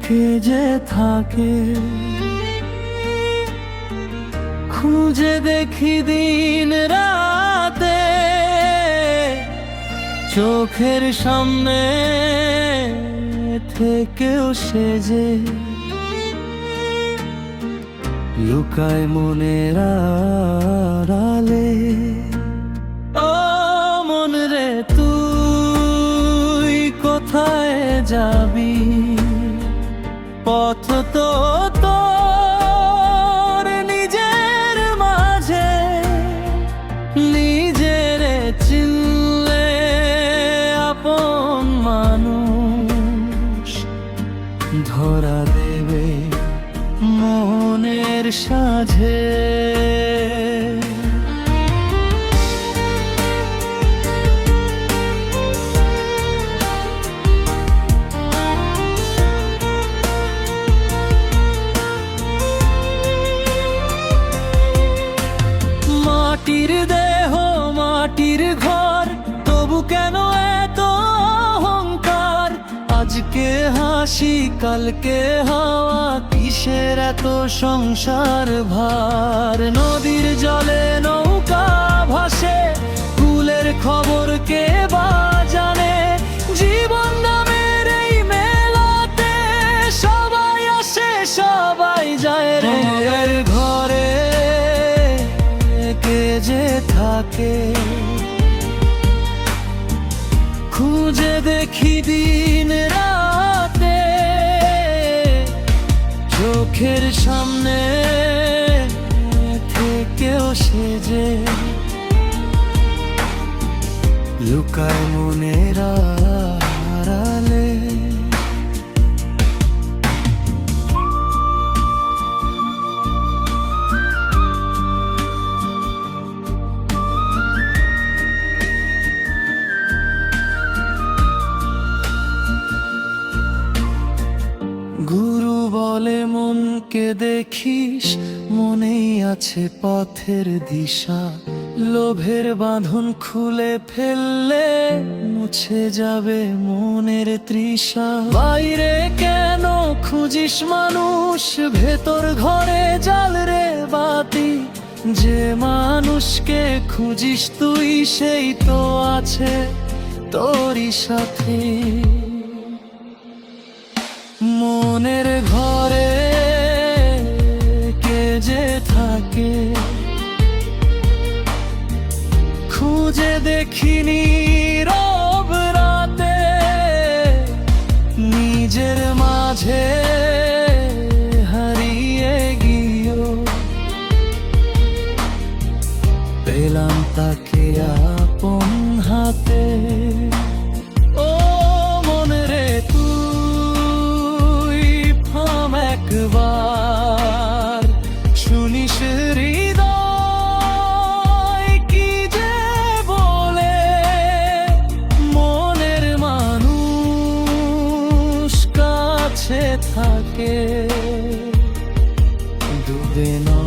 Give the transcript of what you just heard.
কে যে থাকে, খুঁজে দেখি দিন রাতে, চোখের সামনে থেকেও সে যে লুকায় মনের আড়ালে। ও মন রে, তুই কোথায় যাবি? পথ তো তোর নিজের মাঝে, নিজের চিনলে আপন মানুষ ধরা দেবে মনের সাঝে। মাটির দেহ মাটির ঘর, তবু কেন এত অহংকার? আজকে হাসি কালকে হাওয়া, কিসের এত সংসার ভার? নদীর জলে নৌকা ভাসে, কুলের খবর কে বা জানে? জীবন নামের এই মেলাতে সবাই আসে সবাই যায় রে। ঘরে কে যে থাকে, খুঁজে দেখি দিন রাতে, চোখের সামনে থেকেও সে যে লুকায় মনের আড়ালে। গুরু বলে মনকে দেখিস, মনেই আছে পথের দিশা। লোভের বাঁধন খুলে ফেললে মুছে যাবে মনের তৃষা। বাইরে কেন খুঁজিস মানুষ, ভেতর ঘরে জ্বাল রে বাতি। যে মানুষকে খুঁজিস তুই, সেই তো আছে তোরই সাথে। মনের ঘরে কে যে থাকে, খুঁজে দেখিনি রব রাতে, নিজের মাঝে হারিয়ে গিয়েও পেলাম তাকে আপন হাতে। ও মন রে, তুই থাম একবার, শুনিস হৃদয় কি যে বলে। মনের মানুষ কাছে থাকে, ডুবে না